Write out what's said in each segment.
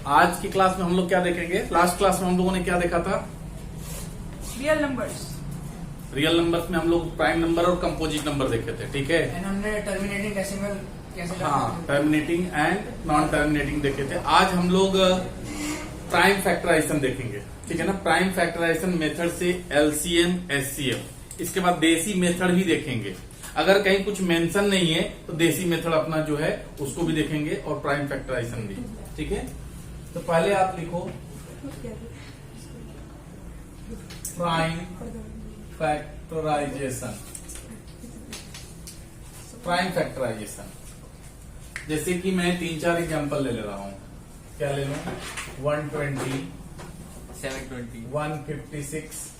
आज की क्लास में हम लोग क्या देखेंगे? लास्ट क्लास में हम लोगों ने क्या देखा था? Real numbers. रियल नंबर्स में हम लोग प्राइम नंबर और कंपोजिट नंबर देखे थे, ठीक है। एंड हमने टर्मिनेटिंग डेसिमल कैसे हाँ, टर्मिनेटिंग एंड नॉन टर्मिनेटिंग देखे थे। आज हम लोग प्राइम फैक्टराइजेशन देखेंगे, ठीक है ना। प्राइम फैक्टराइजेशन मेथड से एलसीएम, एचसीएफ, इसके बाद देसी मेथड भी देखेंगे। अगर कहीं कुछ मेंशन नहीं है तो देसी मेथड अपना जो है उसको भी देखेंगे और प्राइम फैक्टराइजेशन भी, ठीक है। तो पहले आप लिखो प्राइम फैक्टराइजेशन। प्राइम फैक्टराइजेशन जैसे कि मैं 3-4 एग्जांपल ले रहा हूं। क्या ले लूं? 120, 720, 156,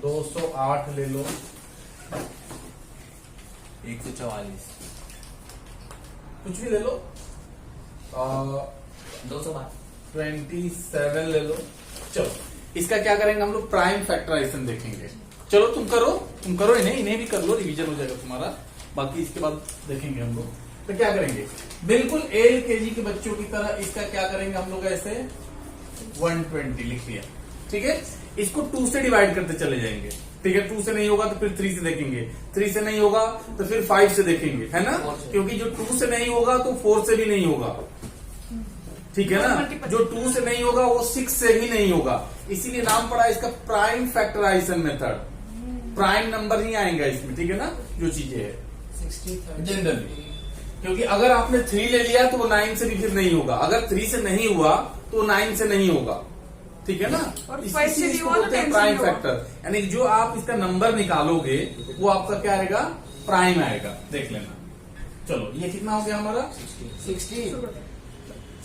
208 ले लो, 144, कुछ भी ले लो, 212, 27 ले लो। चलो इसका क्या करेंगे हम लोग? प्राइम फैक्टराइजेशन देखेंगे। चलो तुम करो, इन्हें भी कर लो, रिवीजन हो जाएगा तुम्हारा। बाकी इसके बाद देखेंगे हम लोग। तो क्या करेंगे? बिल्कुल एलकेजी के बच्चों की तरह इसका क्या करेंगे हम लोग? ऐसे 120 लिख लिया, ठीक है। इसको 2 से डिवाइड करते चले जाएंगे, ठीक है। 2 से नहीं होगा तो फिर 3 से देखेंगे, 3 से नहीं होगा तो फिर 5 से देखेंगे, है ना। क्योंकि जो 2 से नहीं होगा तो 4 से भी नहीं होगा, ठीक है ना। जो 2 से नहीं होगा वो 6 से भी नहीं होगा। इसीलिए नाम पड़ा इसका prime factorisation method. Prime number ही आएगा इसमें, ठीक है ना। जो चीजें है 60, 30, जनरली, क्योंकि अगर आपने 3 ले लिया तो वो 9 से भी फिर नहीं होगा। अगर 3 से नहीं हुआ तो 9 से नहीं होगा, ठीक है ना। और इस- 5 से इसको भी हुआ तो बोलते हैं 10 से प्राइम भी हुआ। फैक्टर। यानी जो आप इसका नंबर निकालोगे वो आपका क्या आएगा? प्राइम आएगा। देख लेना। चलो ये कितना हो गया हमारा? 60,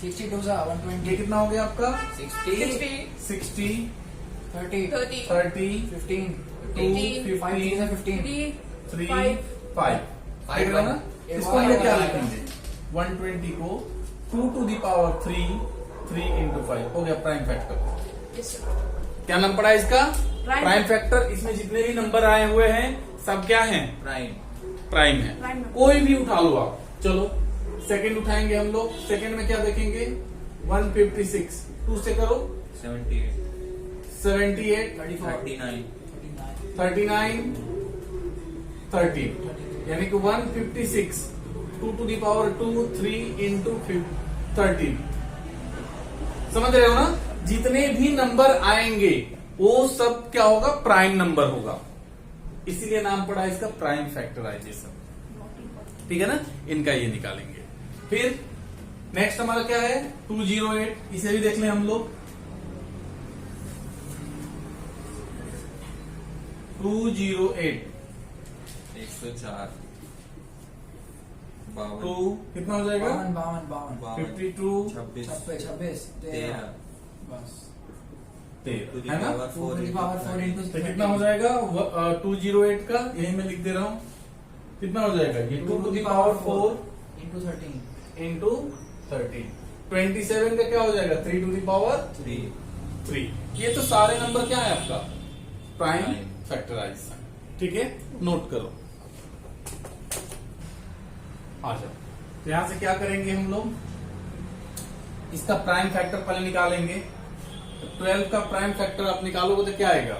62 सा 120, ये कितना हो गया आपका? 60, 60, 30, 30, 15, 2, 5 15, 15, 3, 5, 5। देख लेना। इसको हम लोग क्या लिखेंगे? 120 को 2 to the power 3 into 5 हो गया प्राइम फैक्टर। क्या नाम पड़ा इसका? Prime factor. इसमें जितने भी नंबर आए हुए हैं सब क्या हैं? प्राइम, प्राइम है। Prime number. कोई भी उठा लो आप। चलो सेकंड उठाएंगे हम लोग। सेकंड में क्या देखेंगे? 156, 2 से करो 78, 78, 39, 39, 30, यानी कि 156 2 to the power 2 3 into 30। समझ रहे हो ना। जितने भी नंबर आएंगे वो सब क्या होगा? प्राइम नंबर होगा। इसीलिए नाम पड़ा इसका प्राइम फैक्टराइजेशन, ठीक है ना। इनका ये निकालेंगे। फिर नेक्स्ट हमारा क्या है? 208। इसे भी देख लें हम लोग। 208, 104, 2 52, कितना हो जाएगा? 52, 52, 26, 26, 13, 13, बस 13, है ना। 2 to the power 4 into तो कितना हो जाएगा? 208 का यही मैं लिख दे रहा हूँ। कितना हो जाएगा? ये 2 to the power 4 into 13, into 13। 27 का क्या हो जाएगा? 3 to the power 3, 3। ये तो सारे नंबर क्या है आपका? प्राइम Prime फैक्टराइजेशन, ठीक है। नोट करो। आ जाओ। तो यहां से क्या करेंगे हम लोग? इसका प्राइम फैक्टर पहले निकालेंगे। तो 12 का प्राइम फैक्टर आप निकालोगे तो क्या आएगा?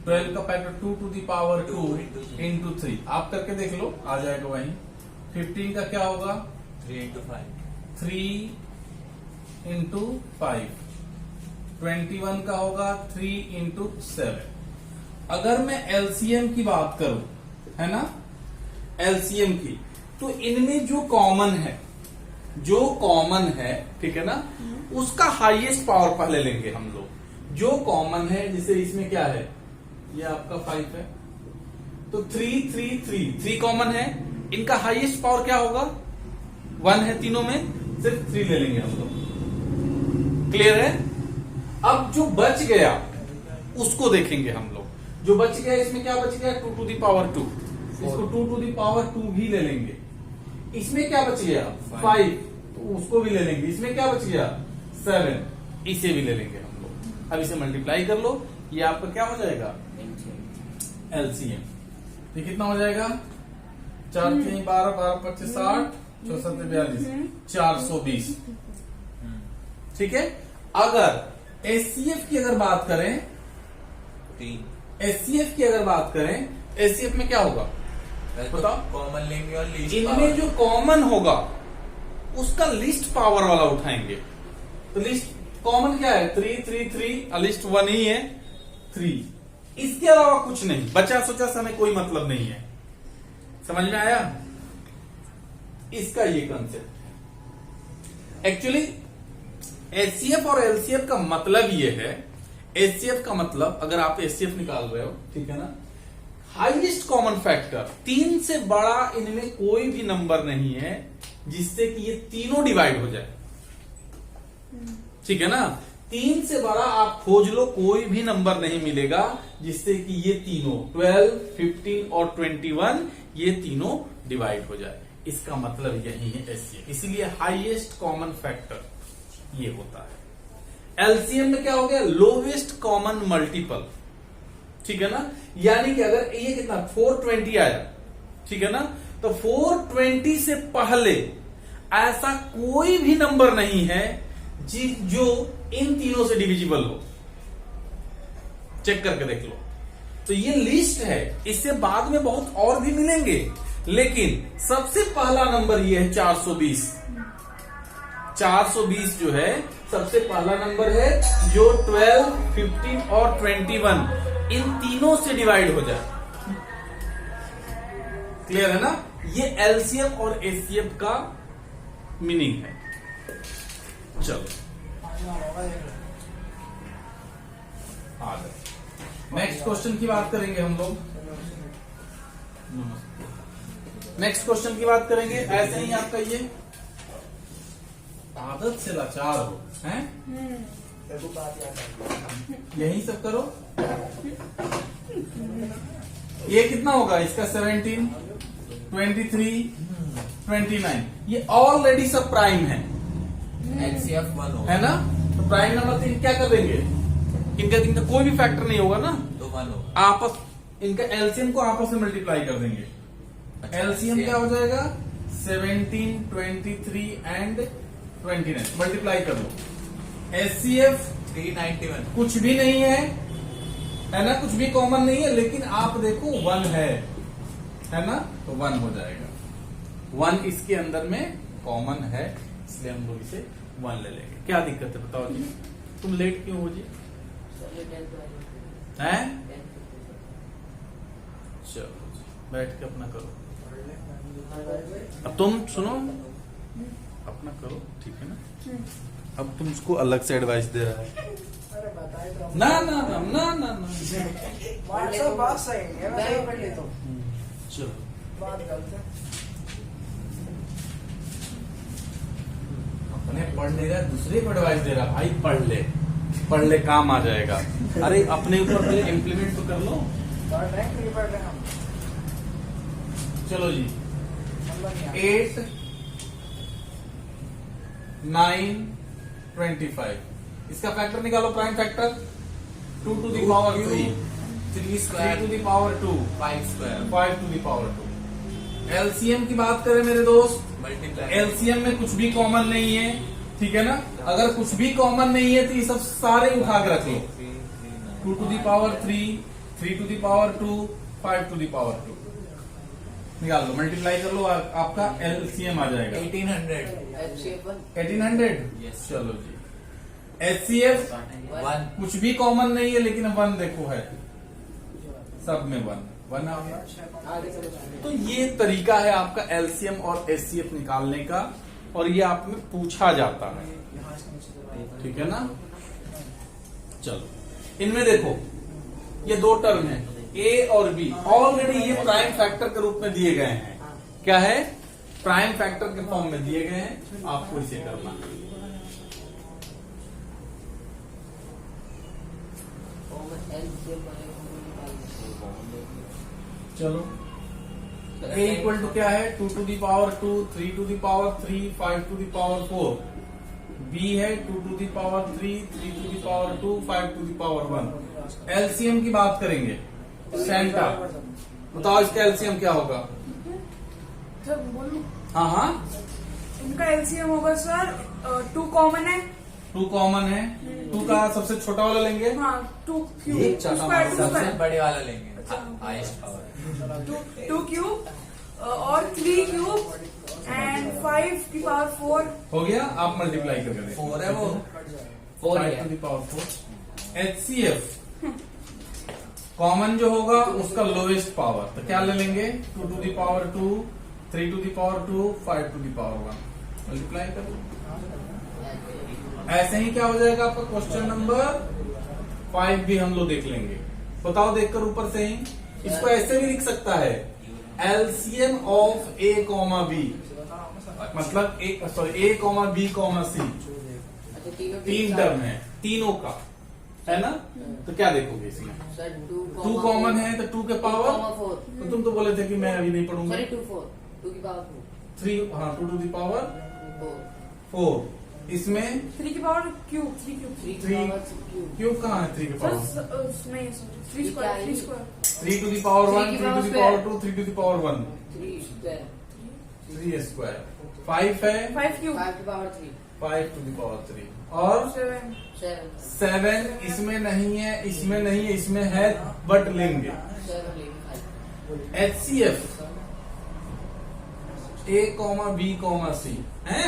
12 का factor 2 to the power 2 into 3। आप करके देख लो, आ जाएगा वहीं। 15 का क्या होगा? 3 into 5, 3 into 5। 21 का होगा 3 into 7। अगर मैं एलसीएम की बात करूं, है ना, एलसीएम की, तो इनमें जो कॉमन है, ठीक है ना, उसका हाईएस्ट पावर पहले लेंगे हम लोग। जो कॉमन है, जैसे इसमें क्या है? ये आपका 5 है, तो 3 3 3 3 कॉमन है। इनका हाईएस्ट पावर क्या होगा? 1 है तीनों में, सिर्फ 3 ले लेंगे हम लोग। क्लियर है। अब जो बच गया उसको देखेंगे हम लोग। जो बच गया इसमें क्या बच गया? 2 to the power 2। इसको 2 to the power 2 भी ले लेंगे। इसमें क्या बच गया? 5, तो उसको भी ले लेंगे। इसमें क्या बच गया? 7, इसे भी ले लेंगे हम लोग। अब इसे मल्टीप्लाई कर लो, ये आपका क्या हो जाएगा? एलसीएम। ये कितना हो जाएगा? 4 3 12 12 25 60, 64 42 420। हम्म, ठीक है। अगर एचसीएफ की अगर बात करें, 3 एचसीएफ की अगर बात करें, एचसीएफ में क्या होगा बताओ? कॉमन लेंगे और लीस्ट इनमें जो कॉमन होगा उसका लिस्ट पावर वाला उठाएंगे। तो लिस्ट कॉमन क्या है? 3 3 3, लिस्ट 1 ही है 3। इसके अलावा कुछ नहीं, बचा सोचा से हमें कोई मतलब नहीं है। समझ में आया? इसका ये कंसेप्ट है। एक्चुअली एचसीएफ और एलसीएफ का मतलब ये है, एचसीएफ का मतलब अगर आप एचसीएफ निकाल रहे हो, ठीक है ना, हाईएस्ट कॉमन फैक्टर, 3 से बड़ा इनमें कोई भी नंबर नहीं है जिससे कि ये तीनों डिवाइड हो जाए। ठीक है ना, 3 से बड़ा आप खोज लो, कोई भी नंबर नहीं मिलेगा जिससे कि ये तीनों 12, 15 और 21 ये तीनों डिवाइड हो जाए। इसका मतलब यही है एचसीएफ। इसलिए हाईएस्ट कॉमन फैक्टर ये होता है। एलसीएम में क्या हो गया? Lowest common multiple. ठीक है ना, यानी कि अगर ये कितना 420 आया, ठीक है ना, तो 420 से पहले ऐसा कोई भी नंबर नहीं है जो इन तीनों से डिविजिबल हो। चेक करके देख लो। तो ये लिस्ट है, इससे बाद में बहुत और भी मिलेंगे, लेकिन सबसे पहला नंबर ये है 420। 420 जो है सबसे पहला नंबर है जो 12, 15 और 21 इन तीनों से डिवाइड हो जाए। क्लियर है ना? ये एलसीएम और एचसीएफ का मीनिंग है। चलो नेक्स्ट क्वेश्चन की बात करेंगे हम लोग। नेक्स्ट क्वेश्चन की बात करेंगे। ऐसे ही आपका ये आदत से लाचार हो हैं, यही सब करो। ये कितना होगा इसका? 17, 23, 29। ये ऑलरेडी सब प्राइम है, एचसीएफ 1 होगा है ना? तो प्राइम नंबर 3 क्या कर देंगे? इनका कोई भी फैक्टर नहीं होगा ना, तो 1 होगा। आपस इनका एलसीएम को आपस में मल्टीप्लाई कर देंगे। एलसीएम क्या हो जाएगा? 17, 23 एंड 29 मल्टीप्लाई कर लो। एचसीएफ 391 कुछ भी नहीं है ना, कुछ भी कॉमन नहीं है, लेकिन आप देखो 1 है ना, तो 1 हो जाएगा। 1 इसके अंदर में कॉमन है, इसलिए हम लोग इसे 1 ले लेंगे। क्या दिक्कत है बताओ जी? तुम लेट क्यों हो जी? हैं? चलो बैठ के अपना करो। अब तुम सुनो, अपना करो, ठीक है ना? अब तुम उसको अलग से एडवाइस दे रहा है। ना ना ना ना ना ना बात सही है, मैं सही पढ़ लेता हूँ। चलो बात गलत है। अपने पढ़ ले रहा है, दूसरे को एडवाइस दे रहा है। भाई पढ़ ले काम आ जाएगा। अरे अपने ऊपर पहले इम्प्लीमेंट तो कर लो। पढ़ रहे हैं, नहीं पढ़ रहे हम। चलो जी, नंबर क्या? 8, 9, 25। इसका फैक्टर निकालो, prime factor. 2 to the power 3, 3 3 to the power 2, 5 square 5 to the power 2। LCM की बात करें मेरे दोस्त, मल्टीप्लाई एलसीएम में कुछ भी कॉमन नहीं है, ठीक है ना? अगर कुछ भी कॉमन नहीं है तो ये सब सारे उठा के रख लो। 2 to the power 3, 3 to the power 2, 5 to the power 2 निकाल लो, मल्टीप्लाई कर लो, आपका एलसीएम आ जाएगा 1800 1800। Yes. चलो जी, एचसीएफ 1 कुछ भी कॉमन नहीं है, लेकिन 1 देखो है, सब में 1 आ गया। तो ये तरीका है आपका एलसीएम और एचसीएफ निकालने का, और ये आप में पूछा जाता है, ठीक है ना? चलो इनमें देखो, ये 2 टर्म है, ए और बी, ऑलरेडी ये प्राइम फैक्टर के रूप में दिए गए हैं। क्या है? प्राइम फैक्टर के फॉर्म में दिए गए हैं, आपको इसे करना है। चलो, a इक्वल टू क्या है? 2 to the power 2, 3 to the power 3, 5 to the power 4। b है 2 to the power 3, 3 to the power 2, 5 to the power 1। LCM की बात करेंगे, सेंटा, बताओ इसका एलसीएम क्या होगा? हाँ हाँ इनका एलसीएम होगा सर 2 कॉमन है। 2 कॉमन है, 2 का सबसे छोटा वाला लेंगे। हाँ 2 क्यूब एक 2 चाटा स्क्वायर मारो, 2 सबसे स्क्वायर बड़े वाला लेंगे अच्छा। हाईएस्ट पावर 2 क्यूब और 3 क्यूब एंड 5 की पावर 4। हो गया, आप मल्टीप्लाई करके देखो। 4 है वो 4 5 है। to the power 4। HCF common जो होगा उसका लोएस्ट पावर, तो क्या ले लेंगे? 2 to the power 2, 3 to the power 2, 5 to the power 1। Multiply कर लो। ऐसे ही क्या हो जाएगा आपका क्वेश्चन नंबर 5 भी हम लोग देख लेंगे। बताओ देखकर ऊपर से ही, इसको ऐसे भी लिख सकता है LCM of a comma b, मतलब a comma b comma c, 3 term है तीनों का, है ना? तो क्या देखोगे इसमें? 2 कॉमन है तो 2 के पावर, तो तुम तो बोले थे कि मैं अभी नहीं पढ़ूंगा। 3, हाँ 2 to the power 4। इसमें 3 की पावर क्यूब 3 क्यूब क्यूब कहाँ है? 3 के पावर नहीं sorry 3 square 3 square 3 to the power 1, 3 to the power 2, 3 to the power 1, 3 square. 5 है 5 क्यूब 5 to the power 3 और 7 इसमें नहीं है, इसमें नहीं है, इसमें है बट लेंगे। HCF A comma B comma C है,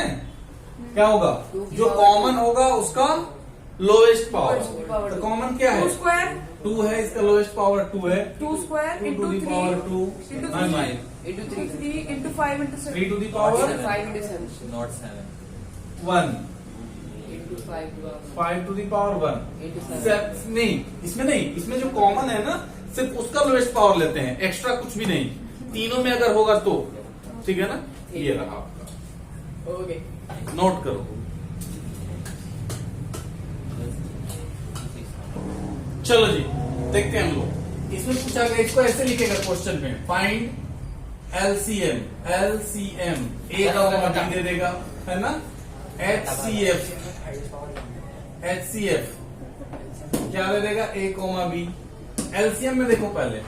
क्या होगा? जो कॉमन होगा उसका लोएस्ट पावर, तो कॉमन क्या है? 2 स्क्वायर 2 है, इसका लोएस्ट पावर 2 है। 2 square 2 to into the 3 power 2 into 9, 3 into 5 into 7 3 to the power not 7 1, 5 to the power 1। नहीं, इसमें नहीं, इसमें जो कॉमन है ना सिर्फ उसका लोएस्ट पावर लेते हैं, एक्स्ट्रा कुछ भी नहीं। तीनों में अगर होगा तो ठीक है ना? ये रहा आपका, ओके। नोट करो। चलो जी देखते हैं हम लोग। इसमें पूछा गया, इसको ऐसे लिखेगा क्वेश्चन में, फाइंड एलसीएम। एलसीएम ए का होगा डी दे देगा, है ना? HCF क्या दे देगा? A comma B. एलसीएम में देखो पहले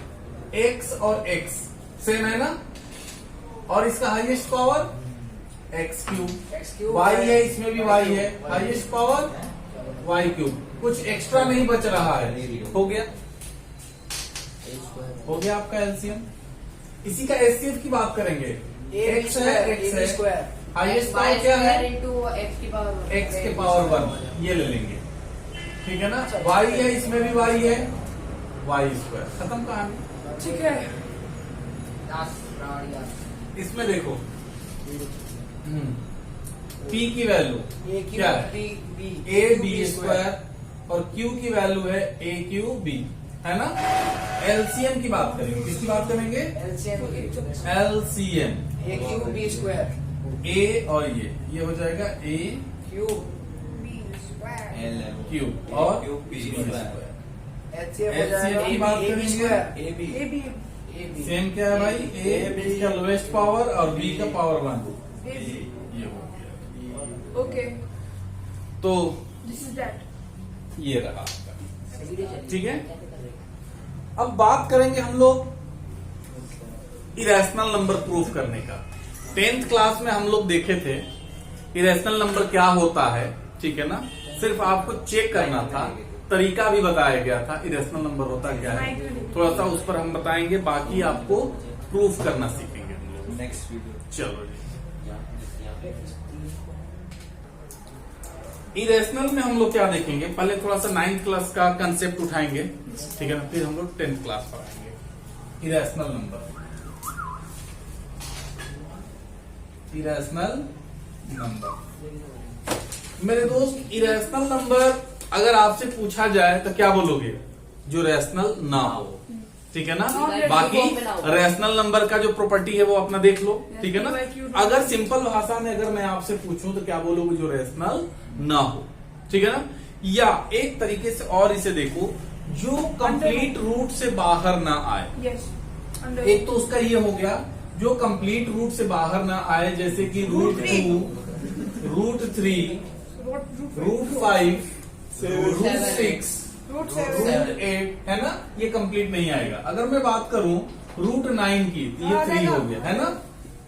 x और x सेम है ना, और इसका highest power x cube, y है, इसमें भी y है, हाईएस्ट पावर y क्यूब, कुछ एक्स्ट्रा नहीं बच रहा है। हो गया, हो गया आपका एलसीएम। इसी का HCF की बात करेंगे। x है स्क्वायर हाईएस्ट पावर क्या है? x के पावर 1, ये ले लेंगे, ठीक है ना? y है, इसमें भी y है, y स्क्वायर। खत्म कहानी। ठीक है। इसमें देखो p की वैल्यू क्या है? a b स्क्वायर और q की वैल्यू है a क्यू b, है ना? एलसीएम की बात करेंगे। किसकी बात करेंगे? LCM A cube B square a और ये हो जाएगा a क्यूब क्यूब और B स्क्वायर। HCF हो जाएगा HCF की बात AB करेंगे। स्क्वायर ए बी सेम क्या है भाई? a का लोएस्ट पावर और b का पावर 1, ये हो गया। ओके तो दिस इज दैट। ये रहा आपका, ठीक है? अब बात करेंगे हम लोग इरेशनल नंबर प्रूफ करने का। 10th क्लास में हम लोग देखे थे इरेशनल नंबर क्या होता है, ठीक है ना? सिर्फ आपको चेक करना था, तरीका भी बताया गया था इरेशनल नंबर होता क्या है, थोड़ा सा उस पर हम बताएंगे, बाकी आपको प्रूफ करना सीखेंगे हम लोग नेक्स्ट वीडियो। चलो जी, इरेशनल में हम लोग क्या देखेंगे? पहले थोड़ा सा 9th क्लास का कंसेप्ट उठाएंगे, ठीक है ना? फिर हम लोग 10th क्लास पढ़ाएंगे। इरेशनल नंबर, इरेशनल नंबर मेरे दोस्त, इरेशनल नंबर अगर आपसे पूछा जाए तो क्या बोलोगे? जो रैशनल ना हो, ठीक है ना? बाकी रैशनल नंबर का जो प्रॉपर्टी है वो अपना देख लो, ठीक है ना? अगर सिंपल भाषा में अगर मैं आपसे पूछूं तो क्या बोलोगे? जो रैशनल ना हो, ठीक है ना? या एक तरीके से और इसे देखो, जो कंप्लीट रूट से बाहर ना आए। यस एक तो उसका ये हो गया जो कंप्लीट रूट से बाहर ना आए, जैसे कि root 2, root 3, root 5, root 6, root root 8, है ना? ये कंप्लीट नहीं आएगा। अगर मैं बात करूं रूट 9 की, तो ये 3 हो गया, है ना?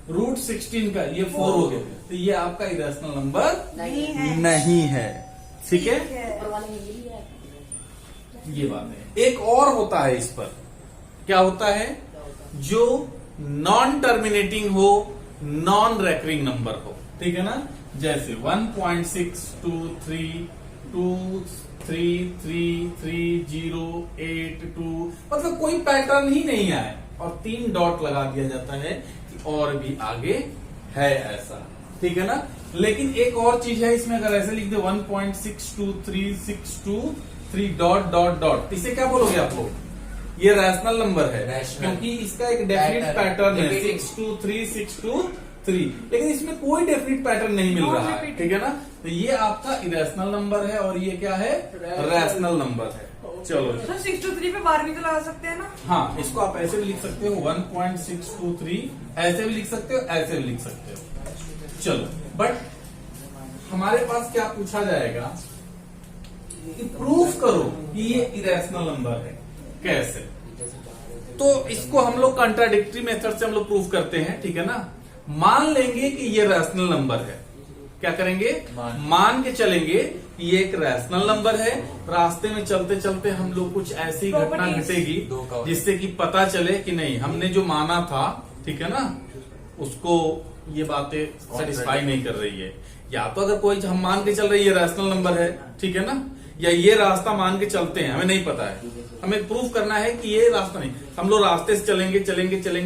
रूट 16 का ये 4 हो गया, तो ये आपका इरेशनल नंबर नहीं है। नहीं है। ठीक है, ये बात है। एक और होता है इस पर, क्या होता है, जो नॉन टर्मिनेटिंग हो, नॉन रेकरिंग नंबर हो, ठीक है ना, जैसे 1.623333082, मतलब कोई पैटर्न ही नहीं आए और 3 डॉट लगा दिया जाता है कि और भी आगे है ऐसा, ठीक है ना। लेकिन एक और चीज है इसमें, अगर ऐसे लिख दे 1.623623 डॉट डॉट डॉट, इसे क्या बोलोगे आप लोग, ये रैशनल नंबर है, Rational. क्योंकि इसका एक डेफिनेट पैटर्न है Repeating. 623 लेकिन इसमें कोई डेफिनेट पैटर्न नहीं मिल रहा है, ठीक है ना। तो ये आपका इरेशनल नंबर है और ये क्या है, रैशनल नंबर है। चलो, तो 6 to 3 पे बार भी तो लगा सकते हैं ना। हाँ, इसको आप ऐसे भी लिख सकते हो 1.623, ऐसे भी लिख सकते हो, ऐसे भी लिख सकते हो। चलो, बट हमारे पास क्या पूछा जाएगा कि प्रूफ करो कि ये इरेशनल नंबर है, कैसे। तो इसको हम लोग कंट्राडिक्टरी मेथड से हम लोग प्रूफ करते हैं, ठीक है ना। मान लेंगे कि ये रैशनल नंबर है, क्या करेंगे, मान के चलेंगे कि ये एक रैशनल नंबर है। रास्ते में चलते चलते हम लोग कुछ ऐसी घटना Properties. घटेगी जिससे कि पता चले कि नहीं, हमने जो माना था, ठीक है ना, उसको ये बातें सेटिस्फाई नहीं कर रही है। या तो अगर कोई हम मान के चल रही है रैशनल नंबर है, ठीक है ना, या ये रास्ता मान के चलते हैं, हमें नहीं पता है, हमें प्रूफ करना है कि ये रास्ता नहीं, हम लोग रास्ते से चलेंगे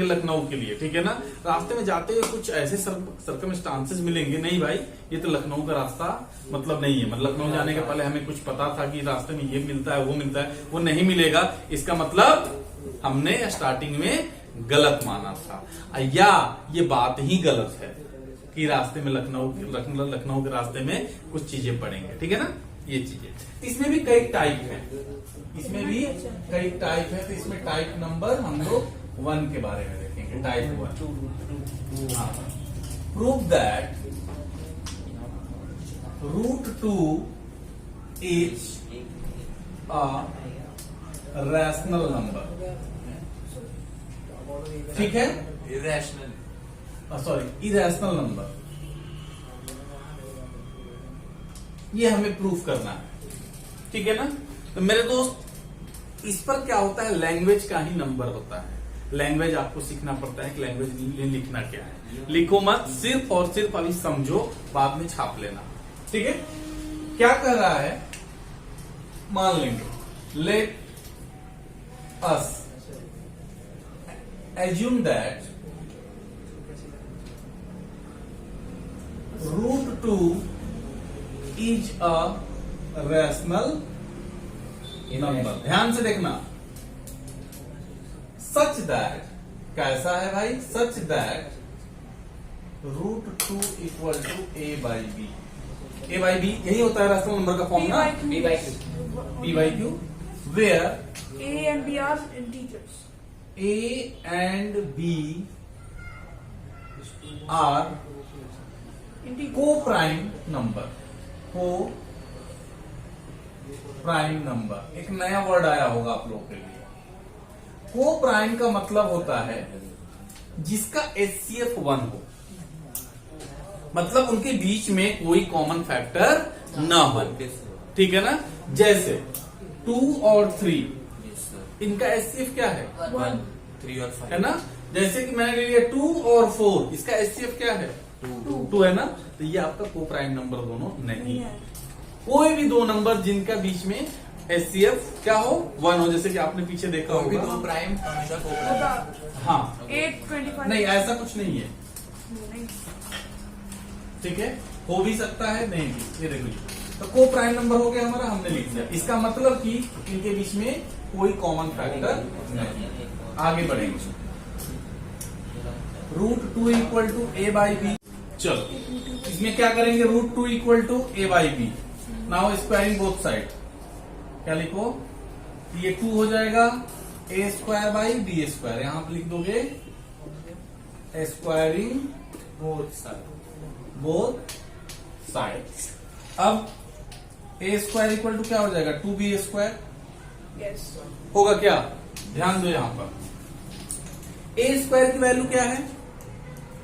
लखनऊ के लिए, ठीक है ना। रास्ते में जाते हुए कुछ ऐसे सर्कमस्टांसेस मिलेंगे, नहीं भाई ये तो लखनऊ का रास्ता मतलब नहीं है, मतलब लखनऊ जाने के पहले हमें कुछ पता था कि रास्ते में ये मिलता है, वो मिलता है, वो नहीं मिलेगा, इसका मतलब हमने स्टार्टिंग में गलत माना था, या ये बात ही गलत है कि रास्ते में लखनऊ के रास्ते में कुछ चीजें पड़ेंगे, ठीक है ना, ये चीजें। इसमें भी कई टाइप है, इसमें भी कई टाइप है, तो इसमें टाइप नंबर हम लोग 1 के बारे में देखेंगे, type 1। Prove that √2 is a rational number, ठीक है, irrational. सॉरी, इरेशनल नंबर, ये हमें प्रूफ करना है, ठीक है ना। तो मेरे दोस्त, इस पर क्या होता है, लैंग्वेज का ही नंबर होता है। लैंग्वेज आपको सीखना पड़ता है कि लैंग्वेज लिखना क्या है, लिखो मत, सिर्फ और सिर्फ अभी समझो, बाद में छाप लेना, ठीक है। क्या कह रहा है, मान लेंगे, let us assume that √2 is a rational number। ध्यान से देखना, such that, कैसा है भाई, such that √2 equal to a by b। a by b यही होता है रैशनल नंबर का फॉर्म ना, P by q, where A and B are integers. A and B are co-prime number। co-prime number एक नया वर्ड आया होगा आप लोगों के लिए। co-prime का मतलब होता है जिसका HCF 1 हो, मतलब उनके बीच में कोई कॉमन फैक्टर ना हो, ठीक है ना। जैसे 2 और 3, इनका HCF क्या है, 1, 3 और 5 है ना। जैसे कि मैंने ले लिया 2 और 4, इसका HCF क्या है, 2 है ना। तो ये आपका को प्राइम नंबर दोनों नहीं है। कोई भी दो नंबर जिनका बीच में HCF क्या हो, 1 हो, जैसे कि आपने पीछे देखा कोई भी होगा, 2 प्राइम हमेशा को प्राइम। हाँ, 825 नहीं ऐसा कुछ नहीं है, नहीं। ठीक है, हो भी सकता है, नहीं भी, ये देखो ये। तो को प्राइम नंबर हो गया हमारा, हमने लिख दिया। इसका मतलब कि इनके बीच में कोई कॉमन फैक्टर नहीं। आगे बढ़ेंगे, √2 equal to a by b. चलो, इसमें क्या करेंगे, √2 equal to a by b. Now squaring both side, क्या लिखो, ये 2 हो जाएगा a square by b square, यहां पर लिख दोगे स्क्वायरिंग बोथ साइड। अब a स्क्वायर इक्वल टू क्या हो जाएगा, 2b स्क्वायर Yes. होगा क्या, ध्यान दो यहां पर। a स्क्वायर की वैल्यू क्या है,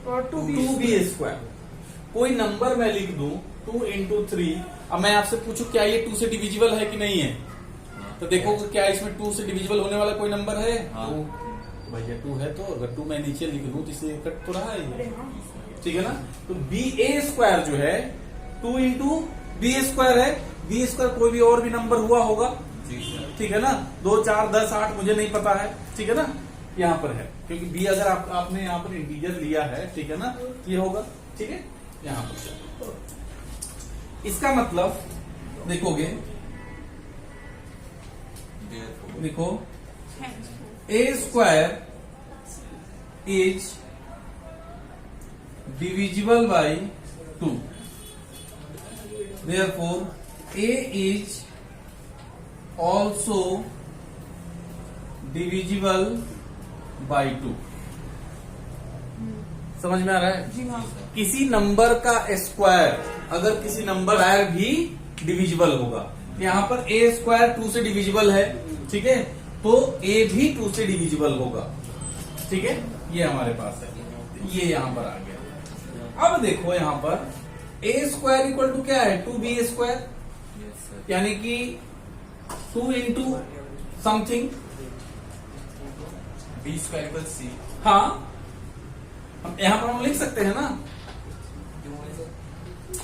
और 2b 2b²। कोई नंबर मैं लिख दूं 2 into 3। अब मैं आपसे पूछूं क्या ये 2 से डिविजिबल है कि नहीं है, तो देखो क्या इसमें 2 से डिविजिबल होने वाला कोई नंबर है? हाँ। तो भैया 2 है, तो अगर 2 मैं नीचे लिख लूं तो इसे कट तो रहा है अरे ये। हाँ ठीक है ना? तो ba² जो है 2 into b² है। b² कोई भी और भी नंबर हुआ होगा, जी सर। ठीक है ना? 2 4 10 8 मुझे नहीं पता है, ठीक है ना? यहाँ पर है क्योंकि b अगर आपने यहाँ पर इंटीजर लिया है, ठीक है ना, ये होगा, ठीक है? यहाँ पर इसका मतलब देखोगे, Therefore, देखो a² is divisible by 2, therefore a is also divisible by 2। समझ में आ रहा है? जी हाँ किसी नंबर का स्क्वायर अगर किसी नंबर आयर भी डिविजिबल होगा, यहाँ पर a² 2 से डिविजिबल है, ठीक है, तो a भी 2 से डिविजिबल होगा, ठीक है? ये हमारे पास है, ये यहां पर आ गया। अब देखो यहाँ पर a² इक्वल टू क्या है? 2b², yes sir। यानी कि 2 into something. b² equals c। हाँ, हम यहाँ पर हम लिख सकते हैं ना।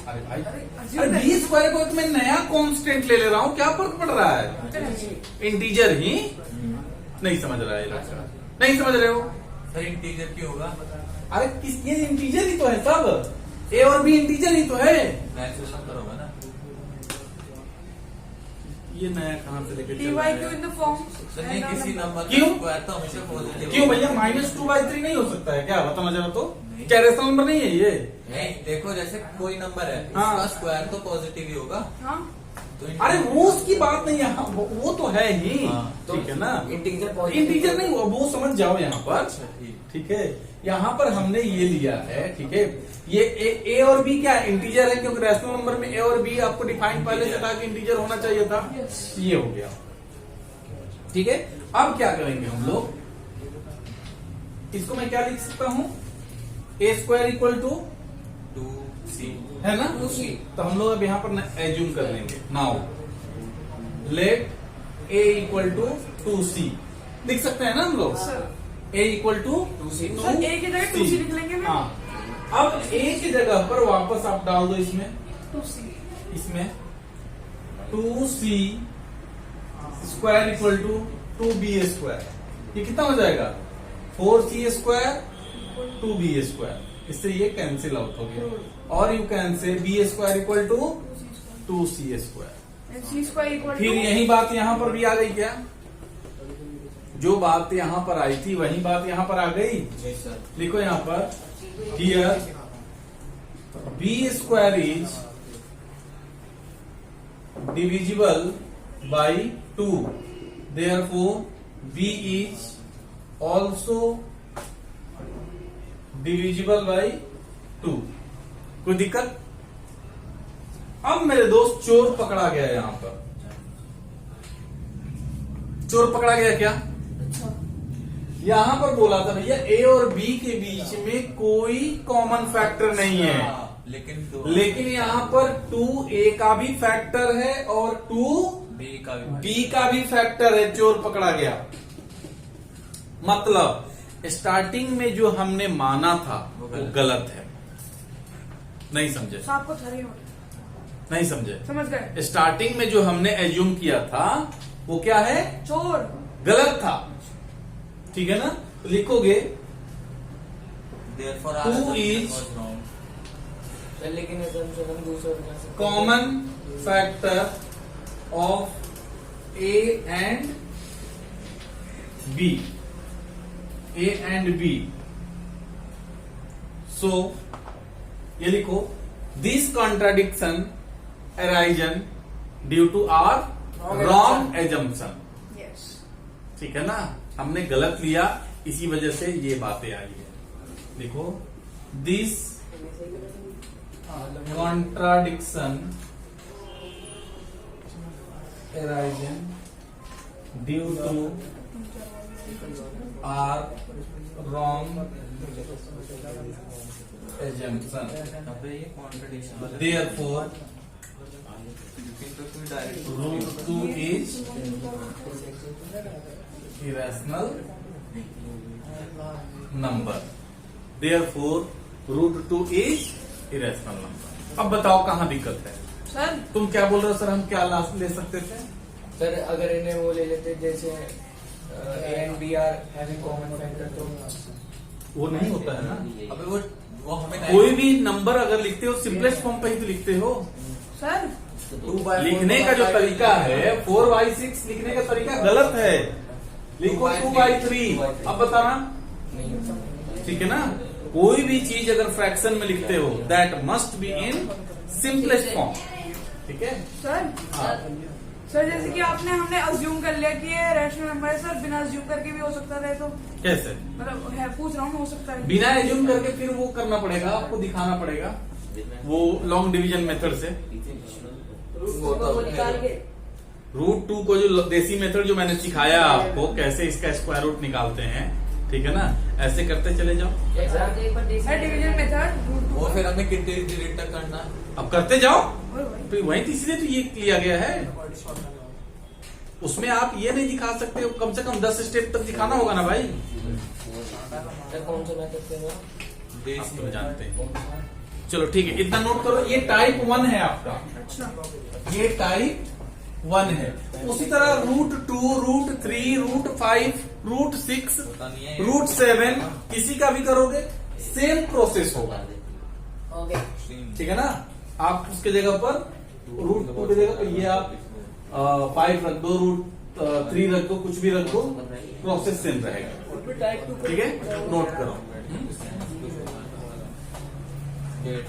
अरे भाई, अरे b² को मैं नया कांस्टेंट ले रहा हूँ, क्या फर्क पड़ रहा है? इंटीजर ही नहीं समझ रहा है, नहीं समझ रहे हो? सर इंटीजर क्यों होगा? अरे किस, ये इंटीजर ही तो है सब, a और b इंटीजर ही तो है। नेचुरल नंबर होगा ना। ये नया कहाँ से लेके dy चल रहा क्यू है? इन द फॉर्म सर नहीं, किसी नंबर क्यों? का स्क्वायर तो हमेशा पॉजिटिव क्यों भैया -2/3 नहीं हो सकता है क्या? बताना जरा तो। नहीं। क्या रेशनल नंबर नहीं है ये? नहीं, देखो जैसे कोई नंबर है, हाँ। उसका स्क्वायर तो पॉजिटिव ही होगा। हाँ तो अरे वो उसकी बात नहीं है, हाँ, वो तो है ही, हाँ, ठीक है ना? इंटीजर इंटीजर नहीं, वो समझ जाओ यहाँ पर, अच्छा ठीक। ठीक है? यहाँ पर हमने ये लिया है, ठीक है? ये ए और बी क्या इंटीजर है, क्योंकि रैशनल नंबर में ए और बी आपको डिफाइन पहले से था कि इंटीजर होना चाहिए था। ये हो गया, ठीक है? अब क्या करेंगे हम लोग, इसको मैं क्या लिख सकता हूं? a² equal to 2c। है ना? तो हम लोग अब यहाँ पर एज्यूम कर लेंगे। Now let a equal to 2c लिख सकते हैं ना हम लोग? Sir a equal to 2c। Sir a की जगह 2c लिख लेंगे ना? हाँ, अब a की जगह पर वापस आप डाल दो इसमें 2c इसमें 2c square equal to 2b²। ये कितना हो जाएगा? 4c² 2b²। इससे ये कैंसिल आउट हो गया, और you can say b² equal to 2c²। c² equal फिर यही बात यहां पर भी आ गई क्या? जो बात यहां पर आई थी वही बात यहां पर आ गई। जी सर। लिखो यहां पर, here b² is divisible by 2, therefore b is also divisible by 2। कोई दिक्कत? अब मेरे दोस्त चोर पकड़ा गया यहां पर। चोर पकड़ा गया क्या? अच्छा यहां पर बोला था भैया a और b के बीच में कोई कॉमन फैक्टर नहीं है, हाँ, लेकिन लेकिन यहां पर 2a का भी फैक्टर है और b का भी। b का भी फैक्टर है। चोर पकड़ा गया मतलब स्टार्टिंग में जो हमने माना था वो गलत है। नहीं समझे? तो आपको थरी हो नहीं समझे? समझ गए? स्टार्टिंग में जो हमने एज्यूम किया था वो क्या है? चोर गलत था, ठीक है ना? तो लिखोगे Therefore, 2 is was wrong। लेकिन assumption हम दूसरा बना सकते हैं। Common factor of a and b, a and b। So ये लिखो, this contradiction arisen due to our wrong assumption. Yes ठीक है ना? हमने गलत लिया, इसी वजह से ये बातें आई है। देखो, this contradiction arising due to our wrong assumption. अबे ये कॉन्ट्रडिक्शन वाला Therefore, तो कोई direct root 2 is irrational number. Therefore, root 2 is irrational number. अब बताओ कहाँ दिक्कत है? सर तुम क्या बोल रहे हो सर? हम क्या ले सकते थे? सर अगर इन्हें वो ले लेते जैसे a and b are having common factor तो वो नहीं होता है ना। अबे वो हमें कोई भी नंबर अगर लिखते हो सिंपलेस्ट फॉर्म पे ही तो लिखते हो। सर लिखने का जो तरीका है 4/6 लिखने का तरीका गलत है। लिखो 2/3। अब बताना, ठीक है ना? कोई भी चीज अगर फ्रैक्शन में लिखते हो that must be in simplest form, ठीक है? सर हाँ। सर जैसे कि हमने अज्यूम कर लिया कि ये रैशनल नंबर है सर, बिना अज्यूम करके भी हो सकता है, तो कैसे? मतलब है पूछ रहा हूँ, हो सकता है बिना एज्यूम करके फिर वो करना पड़ेगा, आपको दिखाना पड़ेगा वो लॉन्ग डिवीजन मेथड से। रूट 2 को जो देसी मेथड जो मैंने सिखाया आपको कैसे इसका स्क्वायर रूट निकालते हैं, ठीक है ना? ऐसे करते चले जाओ। है डिवीजन मेथड। वो फिर हमें कितने डिलीट तक करना है? अब करते जाओ, फिर वहीं तो इसलिए तो ये लिया गया है। उसमें आप ये नहीं दिखा सकते हो, कम से कम 10 स्टेप तक दिखाना होगा ना भाई। कौन सा मेथड थे वो? आप तो जानते हैं। चलो ठीक है, इतना नोट करो। ये टाइप 1 है आपका, अच्छा ये टाइप 1 है। उसी तरह रूट 2, रूट 3, रूट 5, रूट 6, पता नहीं है रूट 7 किसी का भी करोगे सेम प्रोसेस होगा, ओके ठीक है ना? आप उसके जगह पर रूट 2 की जगह पर ये आप 5 रख दो, रूट 3 रख दो, कुछ भी रख दो, प्रोसेस सेम रहेगा, ठीक है? नोट करो। डेट